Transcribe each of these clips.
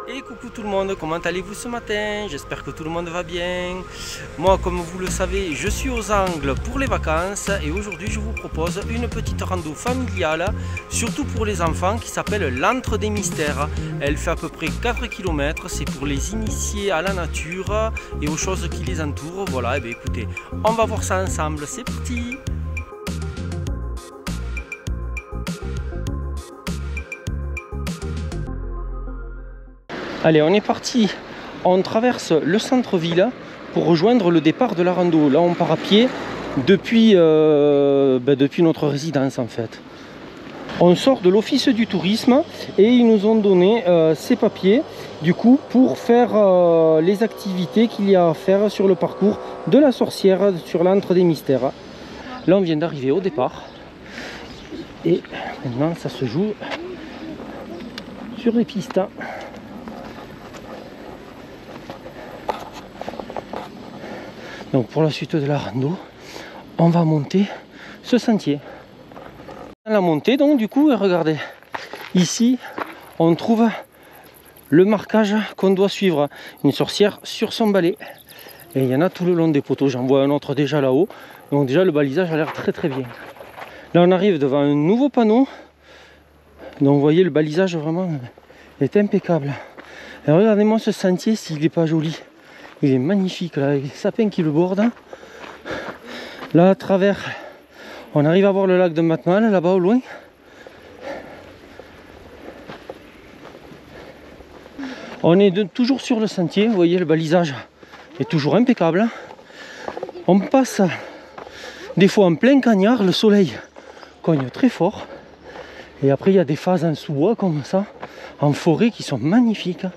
Et coucou tout le monde, comment allez-vous ce matin? J'espère que tout le monde va bien. Moi, comme vous le savez, je suis aux Angles pour les vacances et aujourd'hui je vous propose une petite rando familiale, surtout pour les enfants, qui s'appelle l'Antre des Mystères. Elle fait à peu près 4 km, c'est pour les initiés à la nature et aux choses qui les entourent. Voilà, et bien écoutez, on va voir ça ensemble, c'est parti! Allez, on est parti, on traverse le centre-ville pour rejoindre le départ de la rando. Là, on part à pied depuis notre résidence en fait. On sort de l'office du tourisme et ils nous ont donné ces papiers du coup pour faire les activités qu'il y a à faire sur le parcours de la sorcière sur l'Antre des Mystères. Là, on vient d'arriver au départ et maintenant ça se joue sur les pistes. Donc pour la suite de la rando, on va monter ce sentier. La montée, donc du coup, regardez, ici, on trouve le marquage qu'on doit suivre. Une sorcière sur son balai. Et il y en a tout le long des poteaux. J'en vois un autre déjà là-haut. Donc déjà, le balisage a l'air très très bien. Là, on arrive devant un nouveau panneau. Donc vous voyez, le balisage vraiment est impeccable. Et regardez-moi ce sentier, s'il n'est pas joli. Il est magnifique, là, avec les sapins qui le bordent. Là, à travers, on arrive à voir le lac de Matmal, là-bas au loin. On est toujours sur le sentier, vous voyez, le balisage est toujours impeccable. On passe des fois en plein cagnard, le soleil cogne très fort. Et après, il y a des phases en sous-bois comme ça, en forêt, qui sont magnifiques.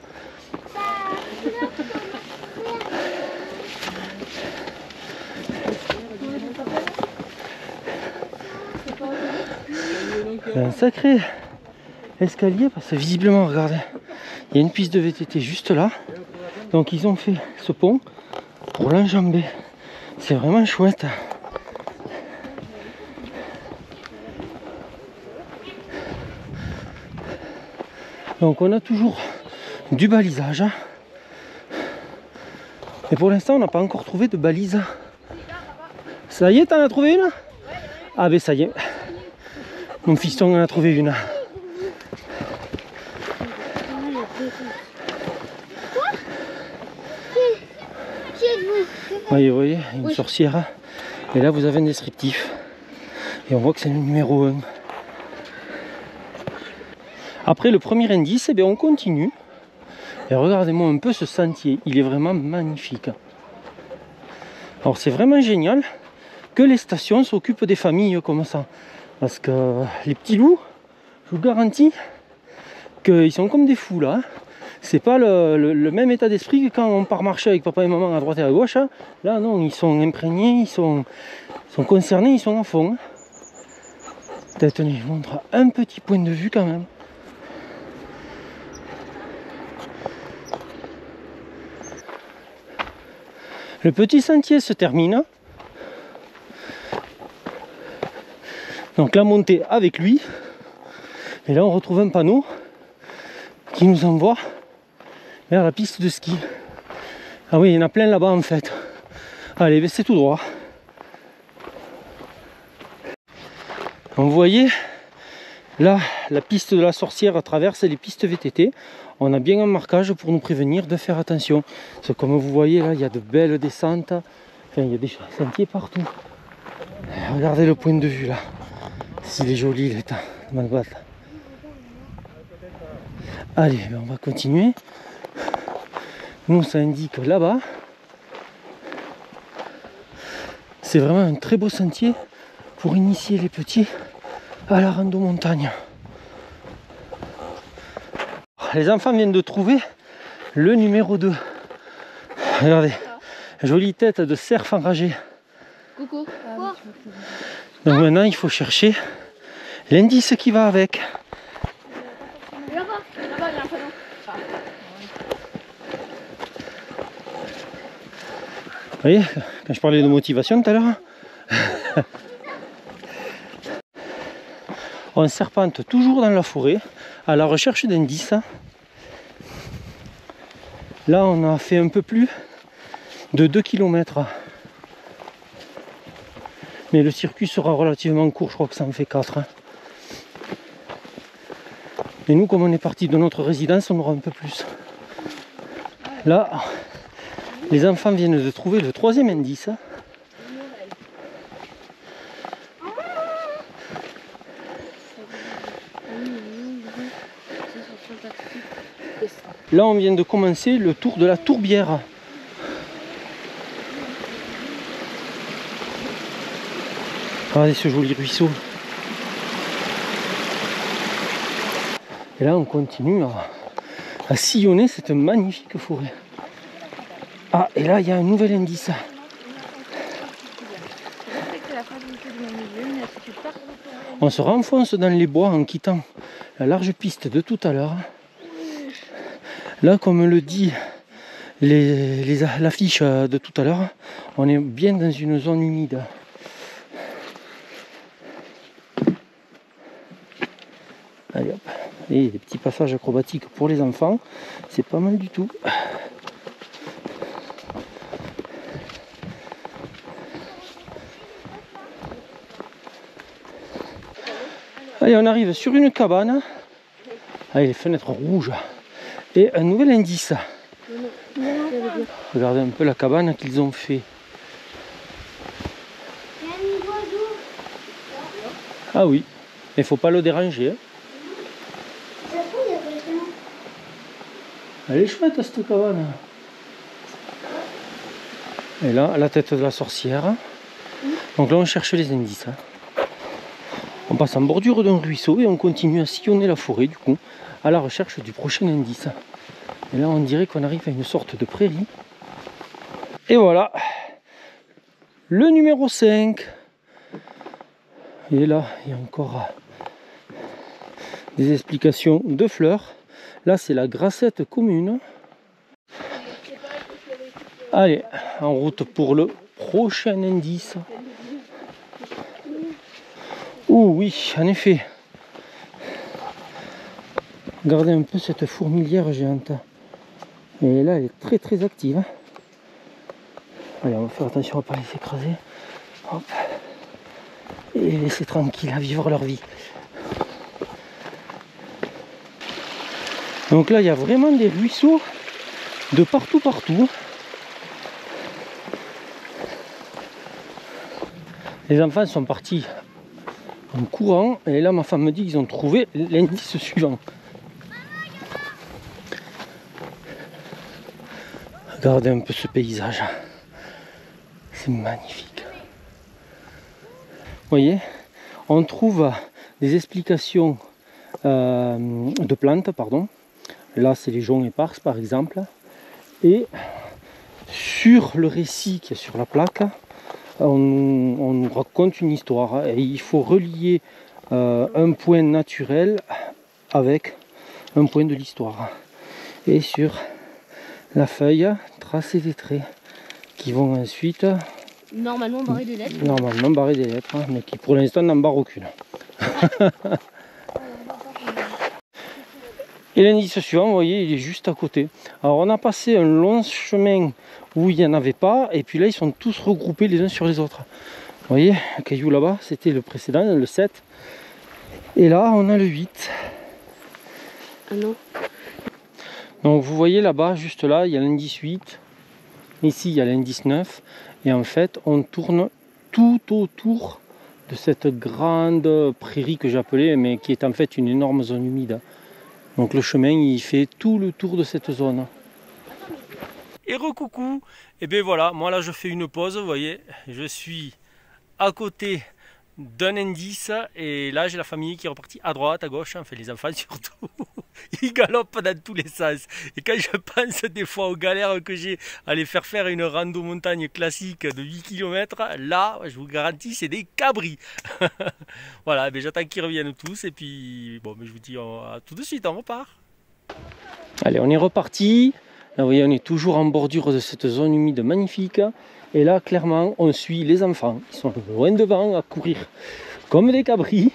Un sacré escalier parce que visiblement, regardez, il y a une piste de VTT juste là. Donc ils ont fait ce pont pour l'enjamber. C'est vraiment chouette. Donc on a toujours du balisage. Et pour l'instant on n'a pas encore trouvé de balise. Ça y est, t'en as trouvé une? Ah ben ça y est. Mon fiston en a trouvé une. Vous voyez, une sorcière. Et là vous avez un descriptif. Et on voit que c'est le numéro 1. Après le premier indice, eh bien, on continue. Et regardez-moi un peu ce sentier. Il est vraiment magnifique. Alors c'est vraiment génial que les stations s'occupent des familles comme ça. Parce que les petits loups, je vous garantis qu'ils sont comme des fous là. C'est pas le même état d'esprit que quand on part marcher avec papa et maman à droite et à gauche. Là non, ils sont imprégnés, ils sont concernés, ils sont à fond. Tenez, je vous montre un petit point de vue quand même. Le petit sentier se termine. Donc la montée avec lui. Et là on retrouve un panneau qui nous envoie vers la piste de ski. Ah oui, il y en a plein là-bas en fait. Allez, c'est tout droit. Donc, vous voyez, là, la piste de la sorcière traverse les pistes VTT. On a bien un marquage pour nous prévenir de faire attention. Parce que comme vous voyez là, il y a de belles descentes. Enfin, il y a des sentiers partout. Regardez le point de vue là. S'il est joli l'état de Malbat. Allez, on va continuer. Nous, ça indique là-bas. C'est vraiment un très beau sentier pour initier les petits à la rando montagne. Les enfants viennent de trouver le numéro 2. Regardez, jolie tête de cerf enragé. Coucou. Donc maintenant, il faut chercher l'indice qui va avec. Là-bas, il y a un panneau. Vous voyez, quand je parlais de motivation tout à l'heure, on serpente toujours dans la forêt à la recherche d'indices. Là, on a fait un peu plus de 2 km. Mais le circuit sera relativement court, je crois que ça en fait 4. Et nous, comme on est parti de notre résidence, on aura un peu plus. Là, les enfants viennent de trouver le 3e indice. Là, on vient de commencer le tour de la tourbière. Regardez ce joli ruisseau. Et là, on continue à sillonner cette magnifique forêt. Ah, et là, il y a un nouvel indice. On se renfonce dans les bois en quittant la large piste de tout à l'heure. Là, comme le dit l'affiche de tout à l'heure, on est bien dans une zone humide. Allez hop, et des petits passages acrobatiques pour les enfants, c'est pas mal du tout. Allez, on arrive sur une cabane. Allez, les fenêtres rouges. Et un nouvel indice. Regardez un peu la cabane qu'ils ont fait. Ah oui, il ne faut pas le déranger. Elle est chouette cette cabane. Et là, la tête de la sorcière. Donc là, on cherche les indices. On passe en bordure d'un ruisseau et on continue à sillonner la forêt, du coup, à la recherche du prochain indice. Et là, on dirait qu'on arrive à une sorte de prairie. Et voilà, le numéro 5. Et là, il y a encore des explications de fleurs. Là, c'est la grassette commune. Allez, en route pour le prochain indice. Oh oui, en effet. Regardez un peu cette fourmilière géante. Et là, elle est très active. Allez, on va faire attention à ne pas les écraser. Hop. Et les laisser tranquilles à vivre leur vie. Donc là, il y a vraiment des ruisseaux de partout. Les enfants sont partis en courant. Et là, ma femme me dit qu'ils ont trouvé l'indice suivant. Regardez un peu ce paysage. C'est magnifique. Vous voyez, on trouve des explications de plantes, pardon. Là, c'est les joncs éparses, par exemple. Et sur le récit qui est sur la plaque, on nous raconte une histoire. Et il faut relier un point naturel avec un point de l'histoire. Et sur la feuille, tracer des traits qui vont ensuite... Normalement barrer des lettres. Normalement barrer des lettres, hein, mais qui pour l'instant n'en barrent aucune. Et l'indice suivant, vous voyez, il est juste à côté. Alors on a passé un long chemin où il n'y en avait pas, et puis là ils sont tous regroupés les uns sur les autres. Vous voyez, un caillou là-bas, c'était le précédent, le 7. Et là on a le 8. Ah non. Donc vous voyez là-bas, juste là, il y a l'indice 8. Ici il y a l'indice 9. Et en fait, on tourne tout autour de cette grande prairie que j'appelais, mais qui est en fait une énorme zone humide. Donc le chemin, il fait tout le tour de cette zone. Et recoucou. Et bien voilà, moi là je fais une pause, vous voyez, je suis à côté d'un indice et là j'ai la famille qui est repartie à droite, à gauche, enfin les enfants surtout. Ils galopent dans tous les sens. Et quand je pense des fois aux galères que j'ai à les faire une rando montagne classique de 8 km, là, je vous garantis, c'est des cabris. Voilà, j'attends qu'ils reviennent tous et puis bon, je vous dis à tout de suite, on repart. Allez, on est reparti. Là, vous voyez, on est toujours en bordure de cette zone humide magnifique. Et là, clairement, on suit les enfants. Ils sont loin devant à courir comme des cabris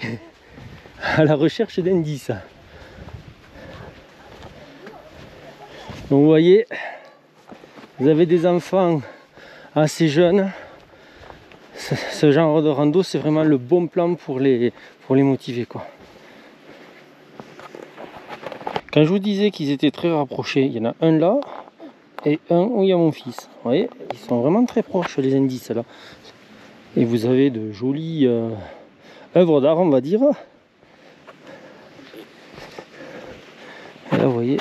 à la recherche d'indices. Donc vous voyez, vous avez des enfants assez jeunes, ce genre de rando, c'est vraiment le bon plan pour les motiver, quoi. Quand je vous disais qu'ils étaient très rapprochés, il y en a un là et un où il y a mon fils. Vous voyez, ils sont vraiment très proches, les indices là. Et vous avez de jolies œuvres d'art, on va dire. Et là, vous voyez,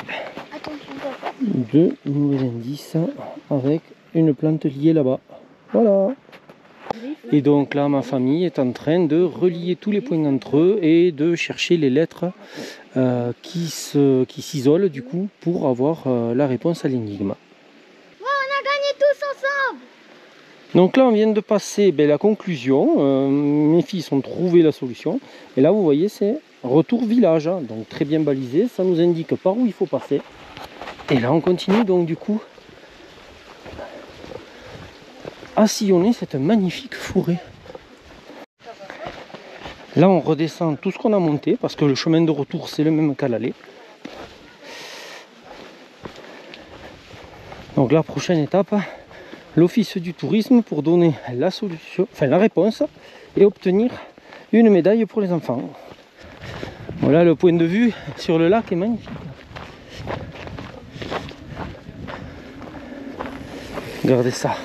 deux nouveaux indices avec une plante liée là-bas. Voilà. Et donc là, ma famille est en train de relier tous les points entre eux et de chercher les lettres qui s'isolent du coup pour avoir la réponse à l'énigme. On a gagné tous ensemble. Donc là, on vient de passer la conclusion. Mes fils ont trouvé la solution. Et là, vous voyez, c'est retour village. Hein, donc très bien balisé. Ça nous indique par où il faut passer. Et là, on continue donc du coup à sillonner cette magnifique forêt. Là, on redescend tout ce qu'on a monté parce que le chemin de retour, c'est le même qu'à l'aller. Donc la prochaine étape, l'office du tourisme pour donner la solution, enfin la réponse et obtenir une médaille pour les enfants. Voilà, le point de vue sur le lac est magnifique. Regardez ça.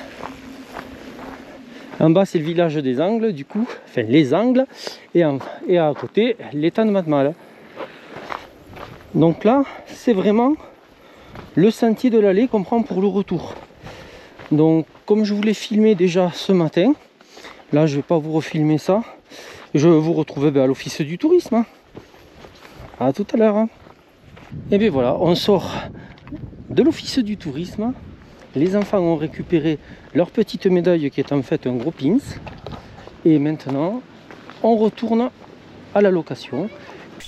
En bas, c'est le village des Angles, du coup, enfin les Angles, et à côté, l'étang de Matmal. Donc là, c'est vraiment le sentier de l'allée qu'on prend pour le retour. Donc, comme je vous l'ai filmé déjà ce matin, là, je ne vais pas vous refilmer ça. Je vous retrouve à l'office du tourisme. Hein. À tout à l'heure. Hein. Et bien voilà, on sort de l'office du tourisme. Les enfants ont récupéré leur petite médaille qui est en fait un gros pins. Et maintenant, on retourne à la location.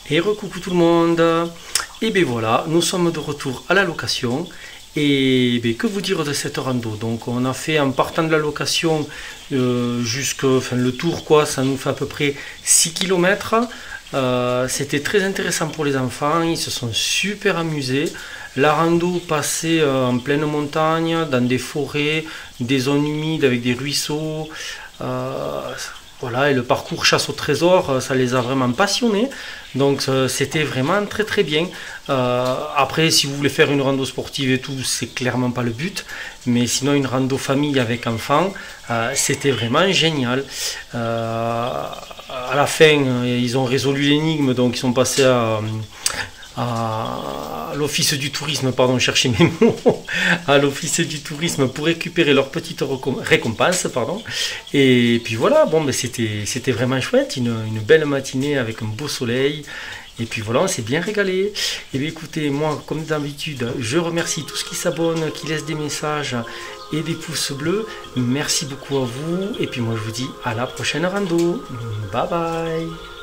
Et recoucou tout le monde. Et bien voilà, nous sommes de retour à la location. Et bien, que vous dire de cette rando? Donc on a fait en partant de la location le tour, quoi, ça nous fait à peu près 6 km. C'était très intéressant pour les enfants, ils se sont super amusés. La rando passait en pleine montagne, dans des forêts, des zones humides avec des ruisseaux. Voilà, et le parcours chasse au trésor, ça les a vraiment passionnés. Donc c'était vraiment très très bien. Après, si vous voulez faire une rando sportive et tout, c'est clairement pas le but. Mais sinon, une rando famille avec enfants, c'était vraiment génial. À la fin, ils ont résolu l'énigme, donc ils sont passés à l'office du tourisme, pardon, chercher mes mots, à l'office du tourisme pour récupérer leur petite récompense, pardon. Et puis voilà, bon, ben c'était vraiment chouette, une belle matinée avec un beau soleil. Et puis voilà, on s'est bien régalé. Et bien écoutez, moi, comme d'habitude, je remercie tous qui s'abonnent, qui laissent des messages et des pouces bleus. Merci beaucoup à vous. Et puis moi, je vous dis à la prochaine rando. Bye bye.